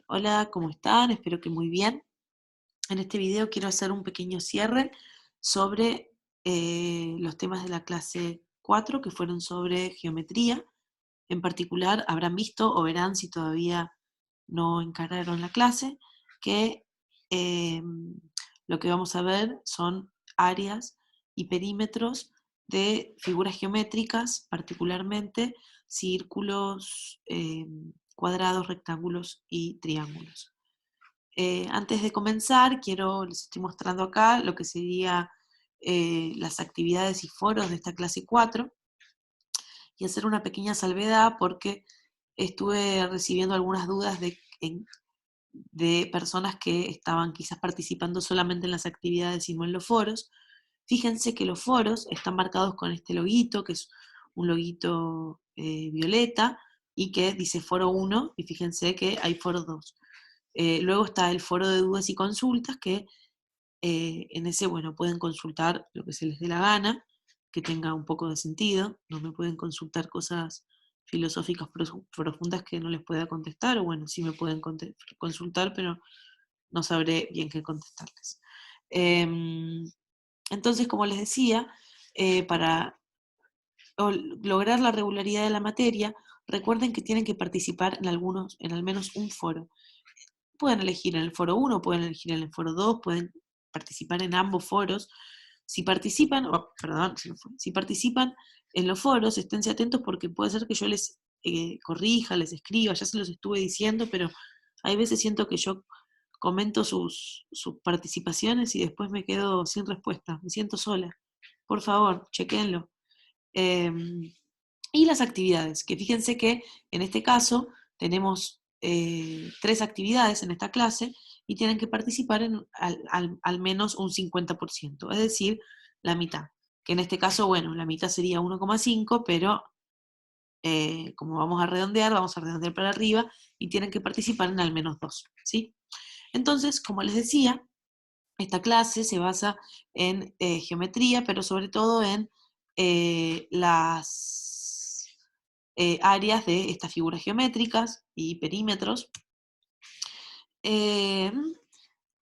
Hola, ¿cómo están? Espero que muy bien. En este video quiero hacer un pequeño cierre sobre los temas de la clase 4 que fueron sobre geometría. En particular, habrán visto o verán si todavía no encararon la clase, que eh, lo que vamos a ver son áreas y perímetros de figuras geométricas, particularmente círculos, cuadrados, rectángulos y triángulos. Antes de comenzar, les estoy mostrando acá lo que sería las actividades y foros de esta clase 4 y hacer una pequeña salvedad porque estuve recibiendo algunas dudas de personas que estaban quizás participando solamente en las actividades y no en los foros. Fíjense que los foros están marcados con este loguito, que es un loguito violeta, y que dice foro 1, y fíjense que hay foro 2. Luego está el foro de dudas y consultas, que en ese, bueno, pueden consultar lo que se les dé la gana, que tenga un poco de sentido, no me pueden consultar cosas filosóficas profundas que no les pueda contestar, o bueno, sí me pueden consultar, pero no sabré bien qué contestarles. Em, entonces, como les decía, para lograr la regularidad de la materia, recuerden que tienen que participar en al menos un foro. Pueden elegir en el foro 1, pueden elegir en el foro 2, pueden participar en ambos foros. Si participan, perdón, si participan en los foros, esténse atentos porque puede ser que yo les corrija, les escriba, ya se los estuve diciendo, pero hay veces siento que yo comento sus participaciones y después me quedo sin respuesta, me siento sola. Por favor, chequenlo. Y las actividades, que fíjense que en este caso tenemos 3 actividades en esta clase y tienen que participar en al menos un 50%, es decir, la mitad. Que en este caso, bueno, la mitad sería 1,5, pero como vamos a redondear para arriba y tienen que participar en al menos 2, ¿sí? Entonces, como les decía, esta clase se basa en geometría, pero sobre todo en las áreas de estas figuras geométricas y perímetros. Eh,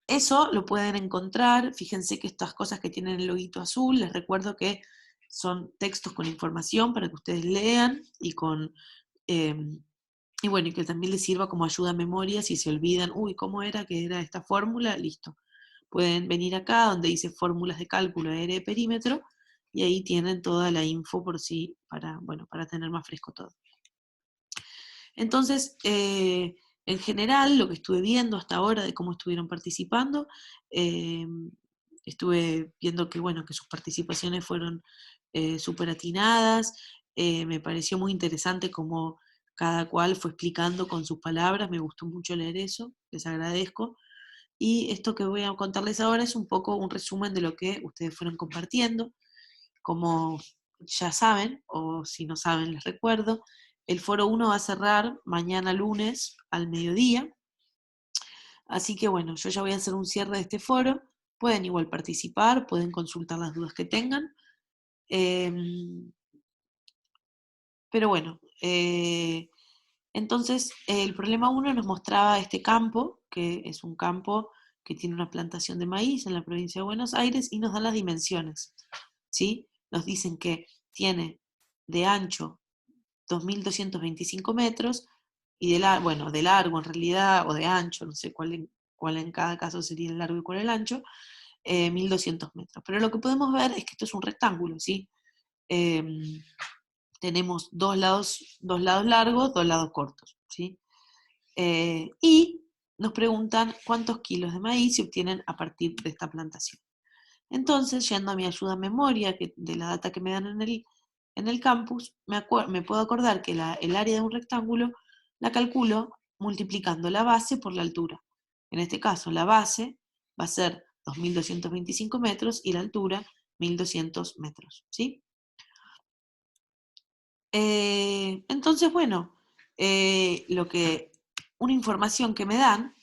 Eso lo pueden encontrar, fíjense que estas cosas que tienen el loguito azul, les recuerdo que son textos con información para que ustedes lean eh, y bueno, y que también les sirva como ayuda a memoria si se olvidan, uy, ¿cómo era que era esta fórmula? Listo. Pueden venir acá donde dice fórmulas de cálculo de área de perímetro y ahí tienen toda la info por sí, bueno, para tener más fresco todo. Entonces, en general, lo que estuve viendo hasta ahora de cómo estuvieron participando, eh, estuve viendo que, bueno, que sus participaciones fueron súper atinadas, me pareció muy interesante cómo cada cual fue explicando con sus palabras, me gustó mucho leer eso, les agradezco. Y esto que voy a contarles ahora es un poco un resumen de lo que ustedes fueron compartiendo. Como ya saben, o si no saben les recuerdo, el foro 1 va a cerrar mañana lunes al mediodía, así que bueno, yo ya voy a hacer un cierre de este foro, pueden igual participar, pueden consultar las dudas que tengan, eh, pero bueno, entonces el problema 1 nos mostraba este campo, que es un campo que tiene una plantación de maíz en la provincia de Buenos Aires y nos dan las dimensiones, ¿sí? Nos dicen que tiene de ancho 2.225 metros y de largo en realidad, o de ancho, no sé cuál en cada caso sería el largo y cuál el ancho, 1.200 metros. Pero lo que podemos ver es que esto es un rectángulo, ¿sí? Eh, Tenemos dos lados largos, 2 lados cortos, ¿sí? Y nos preguntan cuántos kilos de maíz se obtienen a partir de esta plantación. Entonces, yendo a mi ayuda a memoria de la data que me dan en el campus, me puedo acordar que el área de un rectángulo la calculo multiplicando la base por la altura. En este caso, la base va a ser 2.225 metros y la altura 1.200 metros, ¿sí? Entonces, bueno, una información que me dan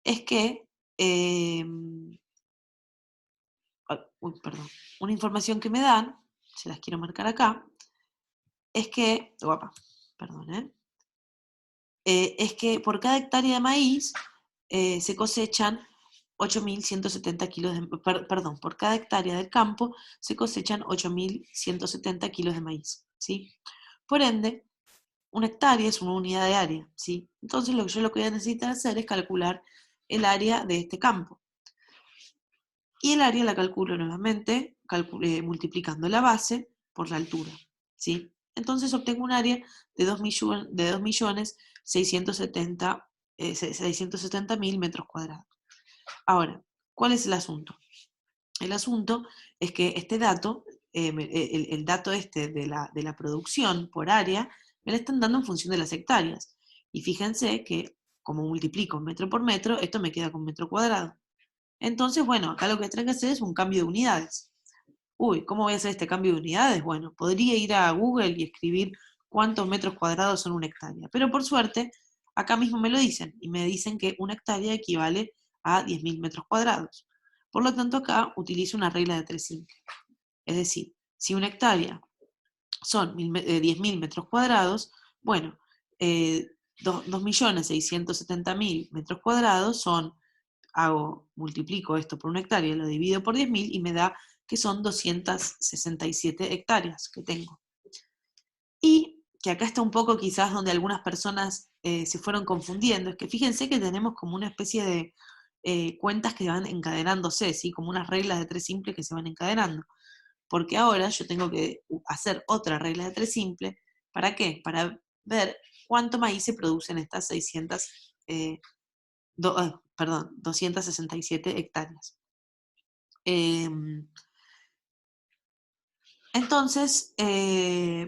es que, eh, perdón, una información que me dan, se las quiero marcar acá, es que, guapa, perdón, es que por cada hectárea de maíz se cosechan 8.170 kilos perdón, por cada hectárea del campo se cosechan 8.170 kilos de maíz, ¿sí? Por ende, una hectárea es una unidad de área, ¿sí? Entonces lo que voy a necesitar hacer es calcular el área de este campo. Y el área la calculo nuevamente multiplicando la base por la altura, ¿sí? Entonces obtengo un área de 2.670.000 metros cuadrados. Ahora, ¿cuál es el asunto? El asunto es que este dato, el dato este de la producción por área, me lo están dando en función de las hectáreas. Y fíjense que como multiplico metro por metro, esto me queda con metro cuadrado. Entonces, bueno, acá lo que tengo que hacer es un cambio de unidades. Uy, ¿cómo voy a hacer este cambio de unidades? Bueno, podría ir a Google y escribir cuántos metros cuadrados son una hectárea. Pero por suerte, acá mismo me lo dicen y me dicen que una hectárea equivale a 10.000 metros cuadrados. Por lo tanto, acá utilizo una regla de 3 simple. Es decir, si una hectárea son 10.000 metros cuadrados, bueno, 2.670.000 metros cuadrados son, multiplico esto por una hectárea, lo divido por 10.000 y me da que son 267 hectáreas que tengo. Y que acá está un poco quizás donde algunas personas se fueron confundiendo, es que fíjense que tenemos como una especie de cuentas que van encadenándose, ¿sí? Como unas reglas de 3 simples que se van encadenando. Porque ahora yo tengo que hacer otra regla de 3 simple. ¿Para qué? Para ver cuánto maíz se produce en estas 267 hectáreas. Entonces,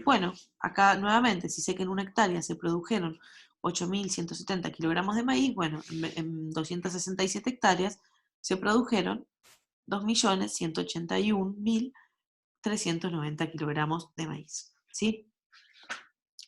bueno, acá nuevamente, si sé que en una hectárea se produjeron 8.170 kilogramos de maíz, bueno, en 267 hectáreas se produjeron 2.181.390 kilogramos de maíz, ¿sí?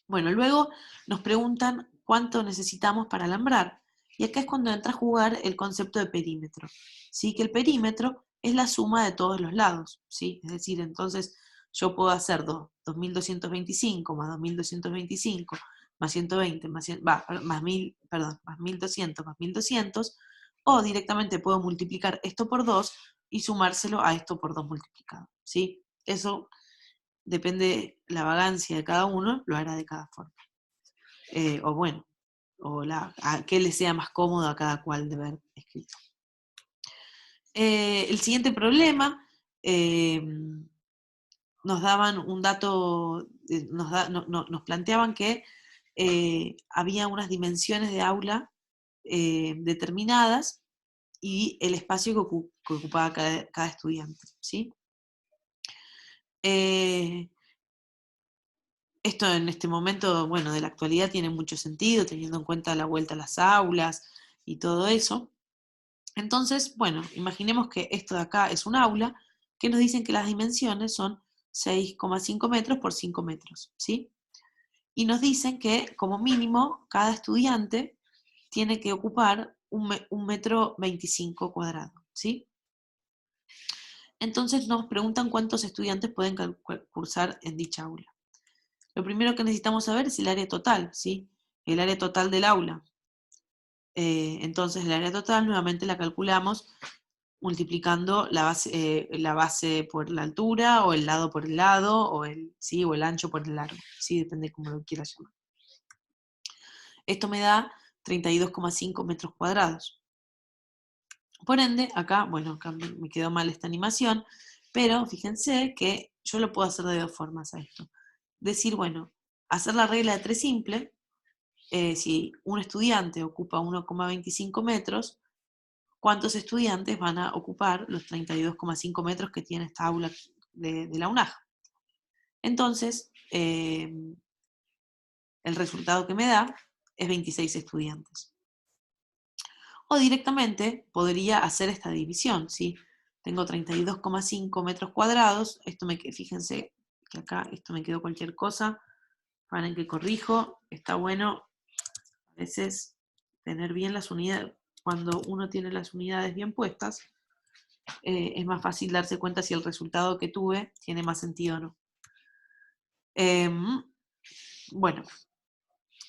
Bueno, luego nos preguntan cuánto necesitamos para alambrar. Y acá es cuando entra a jugar el concepto de perímetro, ¿sí? Que el perímetro es la suma de todos los lados, ¿sí? Es decir, entonces yo puedo hacer 2.225 más 2.225 más 120 más, más 1.000, perdón, más 1.200 más 1.200, o directamente puedo multiplicar esto por 2 y sumárselo a esto por 2 multiplicado, ¿sí? Eso depende la vagancia de cada uno, lo hará de cada forma. O bueno, a qué le sea más cómodo a cada cual de ver escrito. El siguiente problema, nos daban un dato, nos planteaban que había unas dimensiones de aula determinadas y el espacio que ocupaba cada estudiante, ¿sí? Esto en este momento, bueno, de la actualidad tiene mucho sentido, teniendo en cuenta la vuelta a las aulas y todo eso. Entonces, bueno, imaginemos que esto de acá es un aula, que nos dicen que las dimensiones son 6,5 metros por 5 metros, ¿sí? Y nos dicen que como mínimo cada estudiante tiene que ocupar un metro 25 cuadrado, ¿sí? Entonces nos preguntan cuántos estudiantes pueden cursar en dicha aula. Lo primero que necesitamos saber es el área total, ¿sí? El área total del aula. Entonces el área total nuevamente la calculamos multiplicando la base por la altura, o el lado por el lado, ¿sí? O el ancho por el largo, ¿sí? Depende de cómo lo quieras llamar. Esto me da 32,5 metros cuadrados. Por ende, acá, bueno, acá me quedó mal esta animación, pero fíjense que yo lo puedo hacer de dos formas a esto. Decir, bueno, hacer la regla de 3 simple. Si un estudiante ocupa 1,25 metros, ¿cuántos estudiantes van a ocupar los 32,5 metros que tiene esta aula de la UNAJ? Entonces, el resultado que me da es 26 estudiantes. O directamente podría hacer esta división, ¿sí? Tengo 32,5 metros cuadrados, fíjense que acá esto me quedó cualquier cosa, paren que corrijo, está bueno a veces tener bien las unidades, cuando uno tiene las unidades bien puestas, es más fácil darse cuenta si el resultado que tuve tiene más sentido o no. Bueno,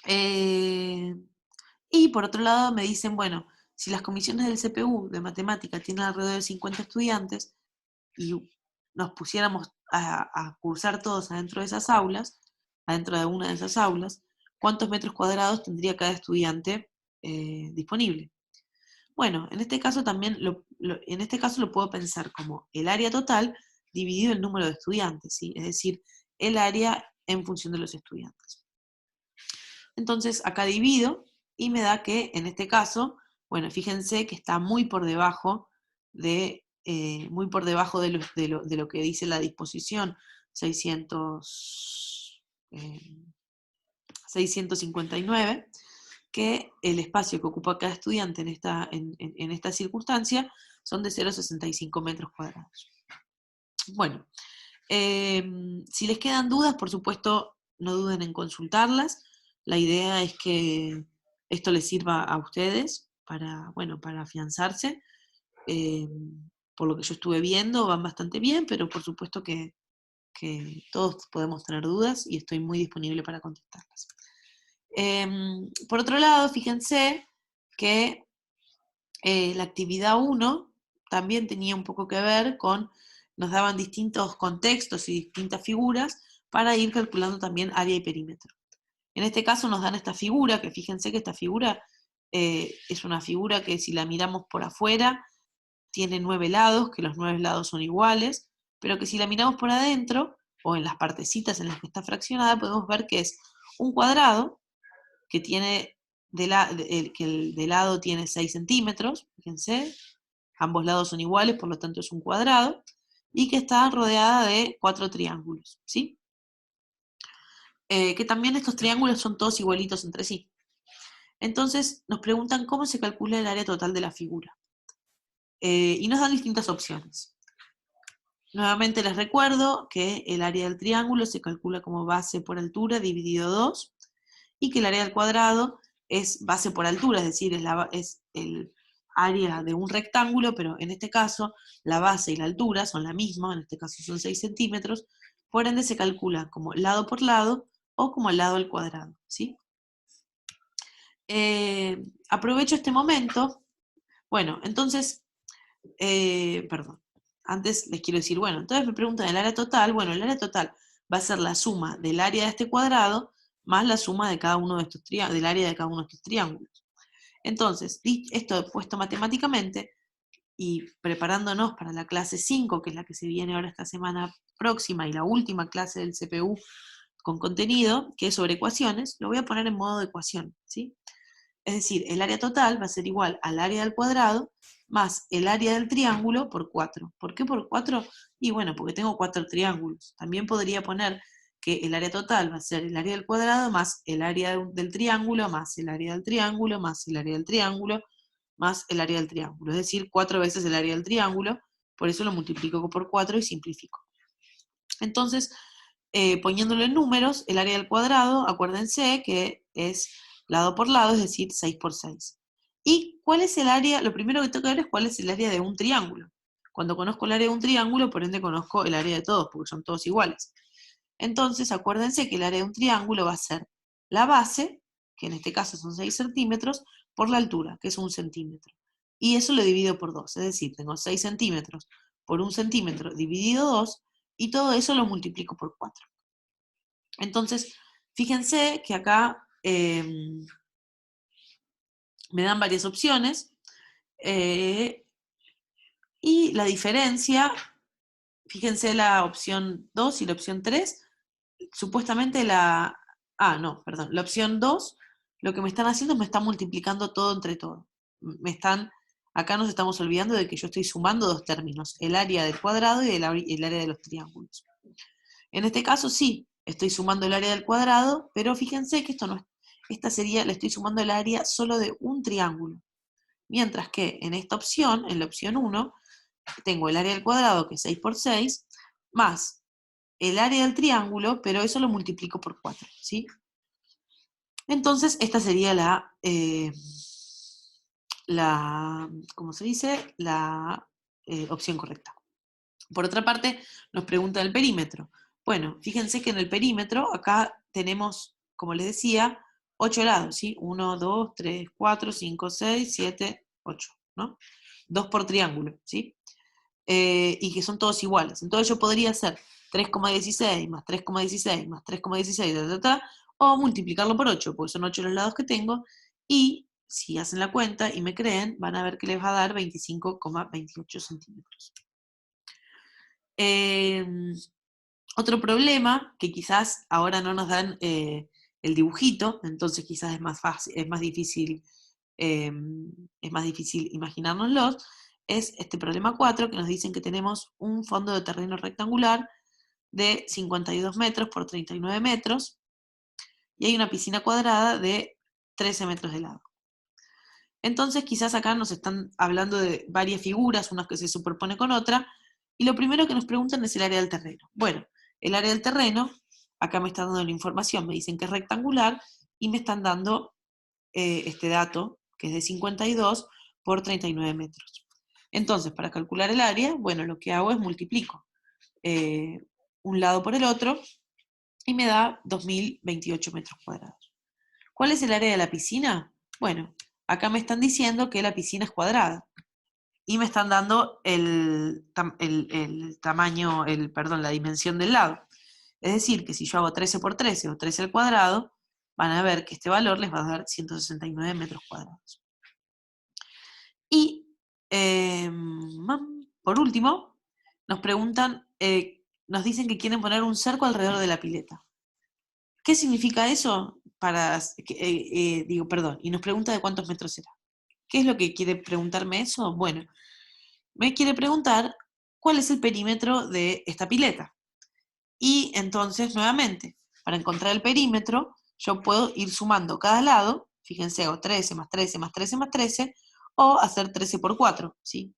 Eh, y por otro lado me dicen, bueno, si las comisiones del CPU de matemática tienen alrededor de 50 estudiantes y nos pusiéramos a cursar todos adentro de esas aulas, adentro de una de esas aulas, ¿cuántos metros cuadrados tendría cada estudiante disponible? Bueno, en este caso también en este caso lo puedo pensar como el área total dividido el número de estudiantes, ¿sí? Es decir, el área en función de los estudiantes. Entonces acá divido y me da que en este caso, bueno, fíjense que está muy por debajo de lo que dice la disposición 659, que el espacio que ocupa cada estudiante en esta circunstancia son de 0,65 metros cuadrados. Bueno, si les quedan dudas, por supuesto, no duden en consultarlas. La idea es que esto les sirva a ustedes para, bueno, para afianzarse. Eh, por lo que yo estuve viendo, van bastante bien, pero por supuesto que todos podemos tener dudas y estoy muy disponible para contestarlas. Por otro lado, fíjense que la actividad 1 también tenía un poco que ver con, nos daban distintos contextos y distintas figuras para ir calculando también área y perímetro. En este caso nos dan esta figura, que fíjense que esta figura es una figura que si la miramos por afuera tiene 9 lados, que los 9 lados son iguales, pero que si la miramos por adentro, o en las partecitas en las que está fraccionada, podemos ver que es un cuadrado que tiene que el de lado tiene 6 centímetros, fíjense, ambos lados son iguales, por lo tanto es un cuadrado, y que está rodeada de 4 triángulos, ¿sí? Que también estos triángulos son todos igualitos entre sí. Entonces nos preguntan cómo se calcula el área total de la figura. Y nos dan distintas opciones. Nuevamente les recuerdo que el área del triángulo se calcula como base por altura dividido 2, y que el área del cuadrado es base por altura, es decir, es el área de un rectángulo, pero en este caso la base y la altura son la misma, en este caso son 6 centímetros, por ende se calcula como lado por lado o como lado al cuadrado, ¿sí? Aprovecho este momento, bueno, entonces, perdón, antes les quiero decir, bueno, entonces me preguntan el área total, bueno, el área total va a ser la suma del área de este cuadrado más la suma de cada uno de estos del área de cada uno de estos triángulos. Entonces, esto puesto matemáticamente y preparándonos para la clase 5, que es la que se viene ahora esta semana próxima y la última clase del CPU con contenido, que es sobre ecuaciones, lo voy a poner en modo de ecuación, ¿sí? Es decir, el área total va a ser igual al área del cuadrado más el área del triángulo por 4. ¿Por qué por 4? Y bueno, porque tengo 4 triángulos. También podría poner que el área total va a ser el área del cuadrado más el área del triángulo más el área del triángulo más el área del triángulo más el área del triángulo. Es decir, 4 veces el área del triángulo. Por eso lo multiplico por 4 y simplifico. Entonces, poniéndolo en números, el área del cuadrado, acuérdense que es lado por lado, es decir, 6 por 6. ¿Y cuál es el área? Lo primero que tengo que ver es cuál es el área de un triángulo. Cuando conozco el área de un triángulo, por ende conozco el área de todos, porque son todos iguales. Entonces, acuérdense que el área de un triángulo va a ser la base, que en este caso son 6 centímetros, por la altura, que es 1 centímetro. Y eso lo divido por 2, es decir, tengo 6 centímetros por 1 centímetro dividido 2, y todo eso lo multiplico por 4. Entonces, fíjense que acá me dan varias opciones, y la diferencia, fíjense la opción 2 y la opción 3, supuestamente la opción 2, lo que me están haciendo es me están multiplicando todo entre todo. Acá nos estamos olvidando de que yo estoy sumando dos términos, el área del cuadrado y el área de los triángulos. En este caso sí, estoy sumando el área del cuadrado, pero fíjense que le estoy sumando el área solo de un triángulo. Mientras que en esta opción, en la opción 1, tengo el área del cuadrado, que es 6 por 6, más el área del triángulo, pero eso lo multiplico por 4, ¿sí? Entonces, esta sería ¿cómo se dice? La opción correcta. Por otra parte, nos pregunta el perímetro. Bueno, fíjense que en el perímetro, acá tenemos, como les decía, 8 lados, ¿sí? 1, 2, 3, 4, 5, 6, 7, 8, ¿no? 2 por triángulo, ¿sí? Y que son todos iguales. Entonces yo podría hacer 3,16 más 3,16 más 3,16, o multiplicarlo por 8, porque son 8 los lados que tengo, y si hacen la cuenta y me creen, van a ver que les va a dar 25,28 centímetros. Otro problema, que quizás ahora no nos dan el dibujito, entonces quizás es más fácil, es más difícil imaginárnoslos, es este problema 4, que nos dicen que tenemos un fondo de terreno rectangular de 52 metros por 39 metros, y hay una piscina cuadrada de 13 metros de lado. Entonces quizás acá nos están hablando de varias figuras, unas que se superponen con otra, y lo primero que nos preguntan es el área del terreno. Bueno, el área del terreno, acá me están dando la información, me dicen que es rectangular, y me están dando este dato, que es de 52 por 39 metros. Entonces, para calcular el área, bueno, lo que hago es multiplico un lado por el otro, y me da 2028 metros cuadrados. ¿Cuál es el área de la piscina? Bueno, acá me están diciendo que la piscina es cuadrada, y me están dando tamaño, la dimensión del lado. Es decir, que si yo hago 13 por 13 o 13 al cuadrado, van a ver que este valor les va a dar 169 metros cuadrados. Y por último, nos preguntan, nos dicen que quieren poner un cerco alrededor de la pileta. ¿Qué significa eso? Y nos pregunta de cuántos metros será. ¿Qué es lo que quiere preguntarme eso? Bueno, me quiere preguntar cuál es el perímetro de esta pileta. Y entonces, nuevamente, para encontrar el perímetro, yo puedo ir sumando cada lado. Fíjense, hago 13 más 13 más 13 más 13, o hacer 13 por 4, ¿sí?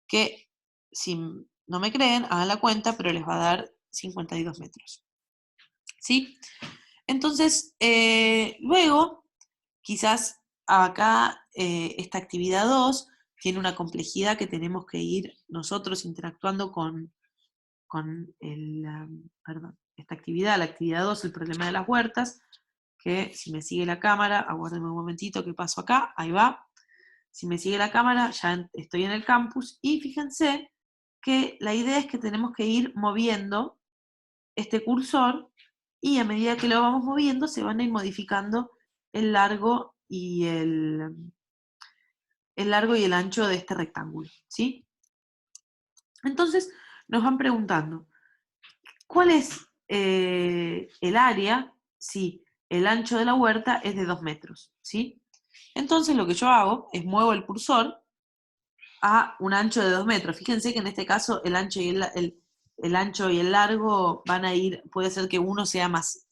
Que si no me creen, hagan la cuenta, pero les va a dar 52 metros, ¿sí? Entonces, luego, quizás acá esta actividad 2 tiene una complejidad que tenemos que ir nosotros interactuando con esta actividad, la actividad 2, el problema de las huertas, que si me sigue la cámara, aguárdenme un momentito que paso acá, ahí va. Si me sigue la cámara, ya estoy en el campus, y fíjense que la idea es que tenemos que ir moviendo este cursor, y a medida que lo vamos moviendo se van a ir modificando el largo y el ancho de este rectángulo, ¿sí? Entonces nos van preguntando, ¿cuál es el área si el ancho de la huerta es de 2 metros? ¿Sí? Entonces lo que yo hago es muevo el cursor a un ancho de 2 metros. Fíjense que en este caso el ancho y el ancho y el largo van a ir, puede ser que uno sea más,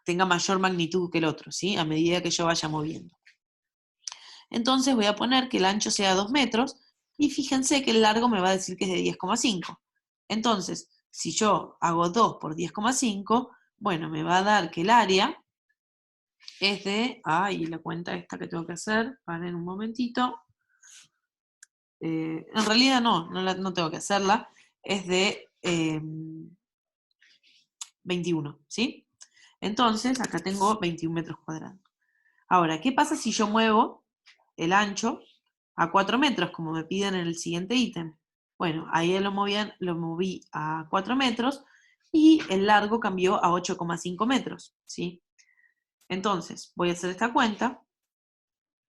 tenga mayor magnitud que el otro, ¿sí? A medida que yo vaya moviendo. Entonces voy a poner que el ancho sea 2 metros, y fíjense que el largo me va a decir que es de 10,5. Entonces, si yo hago 2 por 10,5, bueno, me va a dar que el área es de, la cuenta esta que tengo que hacer, paren un momentito. En realidad no tengo que hacerla, es de 21, ¿sí? Entonces, acá tengo 21 metros cuadrados. Ahora, ¿qué pasa si yo muevo el ancho a 4 metros, como me piden en el siguiente ítem? Bueno, ahí lo moví a 4 metros, y el largo cambió a 8,5 metros, ¿sí? Entonces, voy a hacer esta cuenta,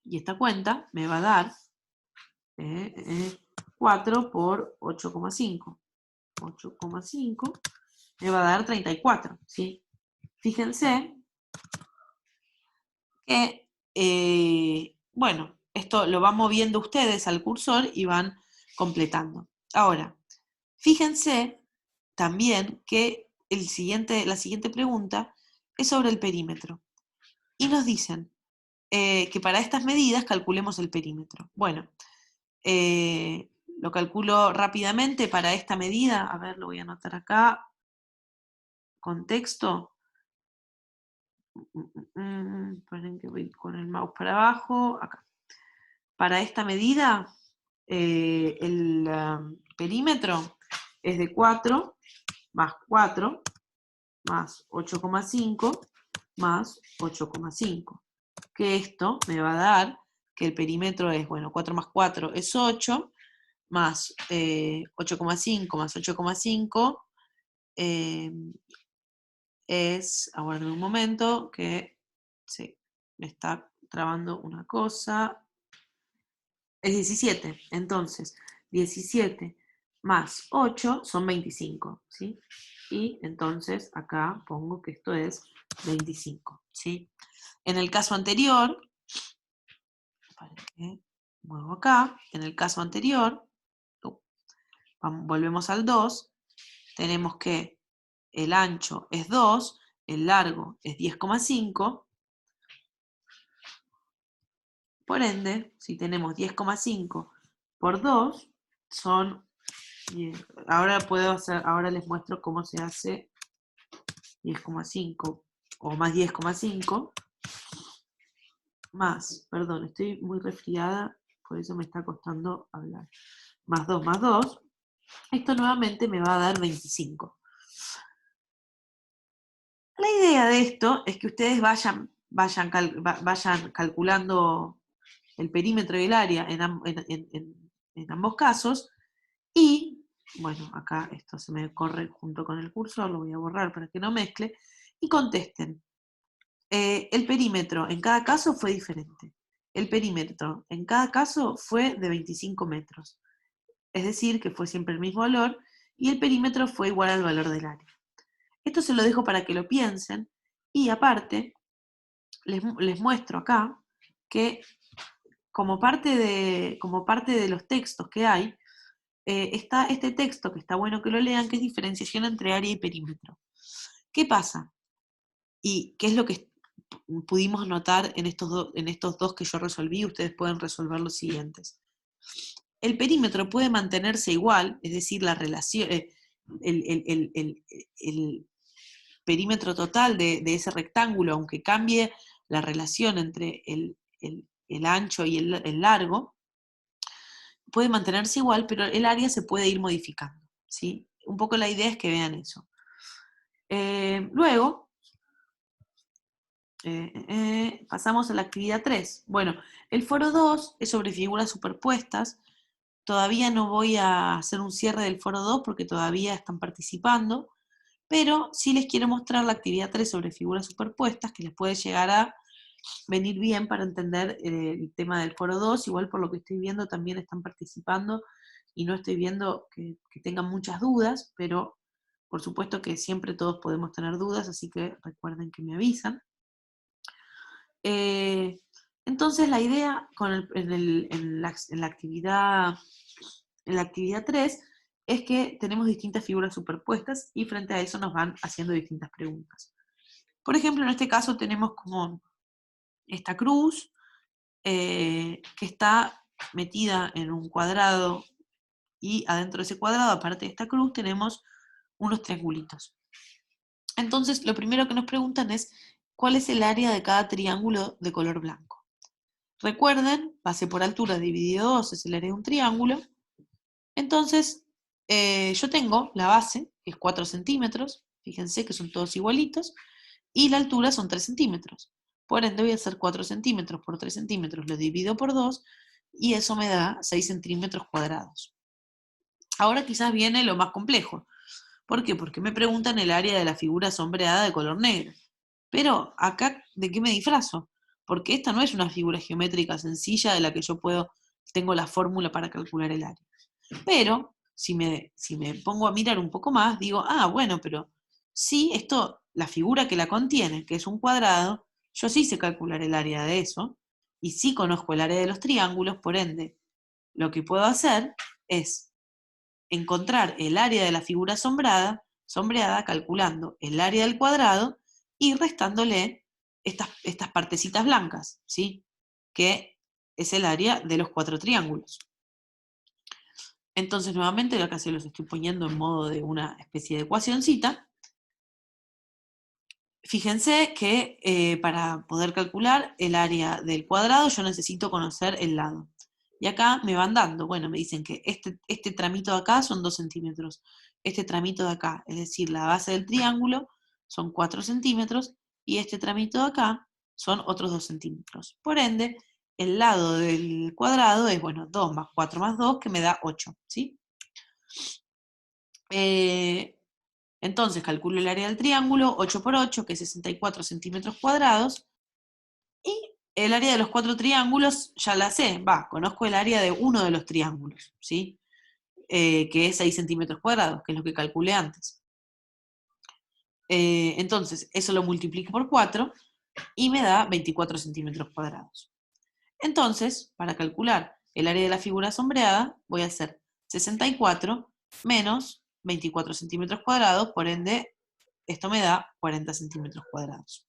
y esta cuenta me va a dar 4 por 8,5. 8,5 me va a dar 34, ¿sí? Fíjense que, bueno, esto lo van moviendo ustedes al cursor y van completando. Ahora, fíjense también que la siguiente pregunta es sobre el perímetro. Y nos dicen que para estas medidas calculemos el perímetro. Bueno, lo calculo rápidamente para esta medida. A ver, lo voy a anotar acá. Contexto. Esperen que voy con el mouse para abajo. Acá. Para esta medida, el perímetro es de 4 más 4 más 8,5 más 8,5. Que esto me va a dar que el perímetro es, bueno, 4 más 4 es 8, más 8,5 más 8,5 es, aguarden un momento, que sí, me está trabando una cosa, es 17. Entonces, 17 más 8 son 25, ¿sí? Y entonces acá pongo que esto es 25, ¿sí? En el caso anterior, para que muevo acá, en el caso anterior, volvemos al 2, tenemos que el ancho es 2, el largo es 10,5, por ende, si tenemos 10,5 por 2, son, ahora puedo hacer, ahora les muestro cómo se hace 10,5 o más 10,5, más, perdón, estoy muy resfriada, por eso me está costando hablar, más 2, esto nuevamente me va a dar 25. La idea de esto es que ustedes vayan calculando el perímetro y el área en ambos casos y, bueno, acá esto se me corre junto con el cursor, lo voy a borrar para que no mezcle, y contesten. El perímetro en cada caso fue diferente. El perímetro en cada caso fue de 25 metros. Es decir, que fue siempre el mismo valor y el perímetro fue igual al valor del área. Esto se lo dejo para que lo piensen y aparte les muestro acá que como parte de los textos que hay, está este texto que está bueno que lo lean, que es diferenciación entre área y perímetro. ¿Qué pasa? ¿Y qué es lo que pudimos notar en estos dos que yo resolví? Ustedes pueden resolver los siguientes. El perímetro puede mantenerse igual, es decir, la relación, el perímetro total de ese rectángulo, aunque cambie la relación entre el ancho y el largo, puede mantenerse igual, pero el área se puede ir modificando, ¿sí? Un poco la idea es que vean eso. Luego, pasamos a la actividad 3. Bueno, el foro 2 es sobre figuras superpuestas. Todavía no voy a hacer un cierre del foro 2 porque todavía están participando, pero sí les quiero mostrar la actividad 3 sobre figuras superpuestas, que les puede llegar a venir bien para entender el tema del foro 2. Igual por lo que estoy viendo también están participando y no estoy viendo que tengan muchas dudas, pero por supuesto que siempre todos podemos tener dudas, así que recuerden que me avisan. Entonces la idea en la actividad 3 es que tenemos distintas figuras superpuestas y frente a eso nos van haciendo distintas preguntas. Por ejemplo, en este caso tenemos como esta cruz que está metida en un cuadrado y adentro de ese cuadrado, aparte de esta cruz, tenemos unos triangulitos. Entonces, lo primero que nos preguntan es, ¿cuál es el área de cada triángulo de color blanco? Recuerden, base por altura dividido 2 es el área de un triángulo. Entonces, yo tengo la base, que es 4 centímetros, fíjense que son todos igualitos, y la altura son 3 centímetros. Por ende voy a hacer 4 centímetros por 3 centímetros, lo divido por 2, y eso me da 6 centímetros cuadrados. Ahora quizás viene lo más complejo. ¿Por qué? Porque me preguntan el área de la figura sombreada de color negro. Pero acá, ¿de qué me disfrazo? Porque esta no es una figura geométrica sencilla de la que yo tengo la fórmula para calcular el área. Pero, si me pongo a mirar un poco más, digo, bueno, pero sí, la figura que la contiene, que es un cuadrado, yo sí sé calcular el área de eso, y sí conozco el área de los triángulos, por ende, lo que puedo hacer es encontrar el área de la figura sombreada calculando el área del cuadrado y restándole estas partecitas blancas, ¿sí? Que es el área de los 4 triángulos. Entonces, nuevamente, acá se los estoy poniendo en modo de una especie de ecuacioncita. Fíjense que para poder calcular el área del cuadrado yo necesito conocer el lado. Y acá me van dando, bueno, me dicen que este tramito de acá son 2 centímetros, este tramito de acá, es decir, la base del triángulo, son 4 centímetros, y este tramito de acá son otros 2 centímetros. Por ende, el lado del cuadrado es, bueno, 2 más 4 más 2, que me da 8, ¿sí? Entonces calculo el área del triángulo, 8 por 8, que es 64 centímetros cuadrados, y el área de los 4 triángulos ya la sé, conozco el área de uno de los triángulos, ¿sí? Que es 6 centímetros cuadrados, que es lo que calculé antes. Entonces, eso lo multiplico por 4 y me da 24 centímetros cuadrados. Entonces, para calcular el área de la figura sombreada, voy a hacer 64 menos 24 centímetros cuadrados, por ende, esto me da 40 centímetros cuadrados.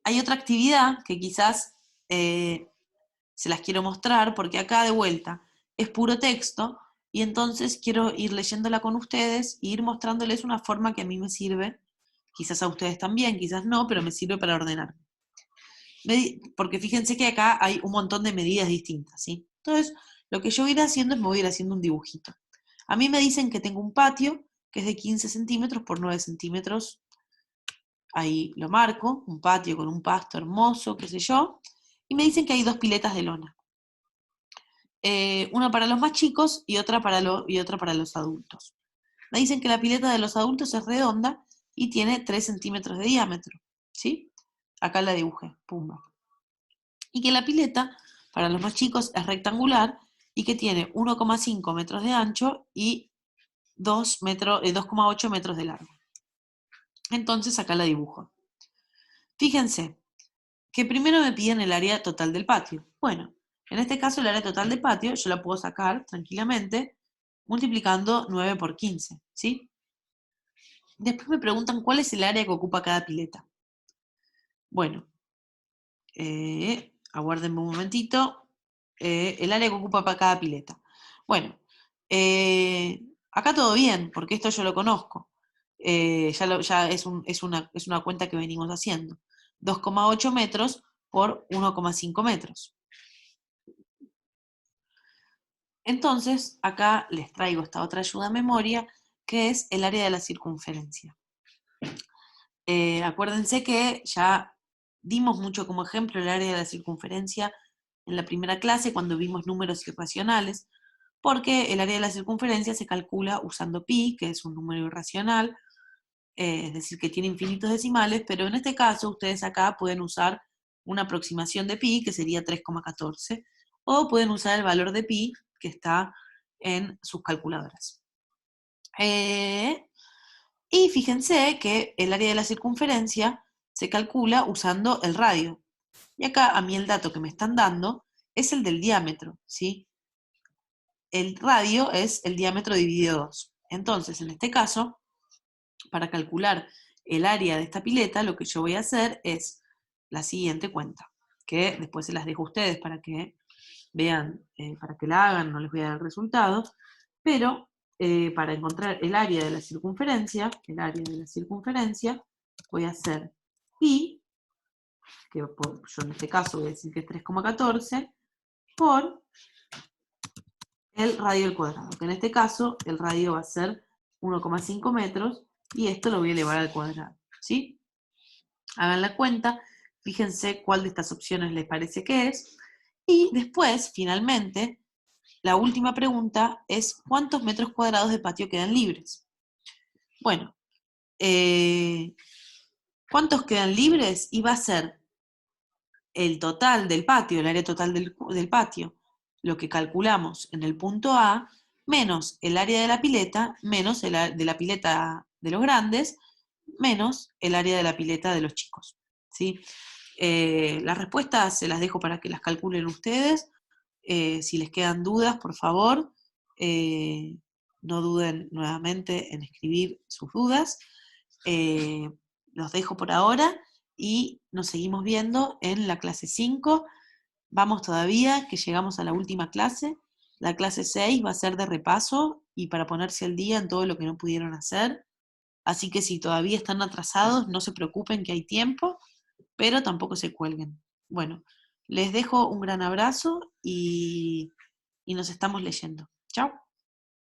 Hay otra actividad que quizás se las quiero mostrar, porque acá de vuelta es puro texto, y entonces quiero ir leyéndola con ustedes e ir mostrándoles una forma que a mí me sirve, quizás a ustedes también, quizás no, pero me sirve para ordenar. Porque fíjense que acá hay un montón de medidas distintas, ¿sí? Entonces, lo que yo voy a ir haciendo es me voy a ir haciendo un dibujito. A mí me dicen que tengo un patio que es de 15 centímetros por 9 centímetros. Ahí lo marco, un patio con un pasto hermoso, qué sé yo. Y me dicen que hay 2 piletas de lona. Una para los más chicos y otra para los adultos. Me dicen que la pileta de los adultos es redonda y tiene 3 centímetros de diámetro, ¿sí? Acá la dibujé, pumba. Y que la pileta para los más chicos es rectangular y que tiene 1,5 metros de ancho y 2,8 metros de largo. Entonces acá la dibujo. Fíjense que primero me piden el área total del patio. Bueno, en este caso el área total del patio yo la puedo sacar tranquilamente multiplicando 9 por 15, ¿sí? Después me preguntan cuál es el área que ocupa cada pileta. Bueno, aguárdenme un momentito. El área que ocupa para cada pileta. Bueno, acá todo bien, porque esto yo lo conozco. Ya es una cuenta que venimos haciendo. 2,8 metros por 1,5 metros. Entonces, acá les traigo esta otra ayuda a memoria, que es el área de la circunferencia. Acuérdense que ya dimos mucho como ejemplo el área de la circunferencia en la primera clase cuando vimos números irracionales, porque el área de la circunferencia se calcula usando pi, que es un número irracional, es decir, que tiene infinitos decimales, pero en este caso ustedes acá pueden usar una aproximación de pi, que sería 3,14, o pueden usar el valor de pi, que está en sus calculadoras. Y fíjense que el área de la circunferencia se calcula usando el radio. Y acá a mí el dato que me están dando es el del diámetro, ¿sí? El radio es el diámetro dividido 2. Entonces, en este caso, para calcular el área de esta pileta, lo que yo voy a hacer es la siguiente cuenta, que después se las dejo a ustedes para que vean, para que la hagan, no les voy a dar el resultado, pero para encontrar el área de la circunferencia, voy a hacer pi, que yo en este caso voy a decir que es 3,14, por el radio al cuadrado, que en este caso el radio va a ser 1,5 metros, y esto lo voy a elevar al cuadrado, ¿sí? Hagan la cuenta, fíjense cuál de estas opciones les parece que es, y después, finalmente, la última pregunta es ¿cuántos metros cuadrados de patio quedan libres? Bueno, ¿cuántos quedan libres? Y va a ser el total del patio, el área total del patio, lo que calculamos en el punto A, menos el área de la pileta, menos el de la pileta de los grandes, menos el área de la pileta de los chicos, ¿sí? Las respuestas se las dejo para que las calculen ustedes. Si les quedan dudas, por favor, no duden nuevamente en escribir sus dudas. Los dejo por ahora y nos seguimos viendo en la clase 5. Vamos todavía, que llegamos a la última clase. La clase 6 va a ser de repaso y para ponerse al día en todo lo que no pudieron hacer. Así que si todavía están atrasados, no se preocupen que hay tiempo, pero tampoco se cuelguen. Bueno, les dejo un gran abrazo y nos estamos leyendo. Chao.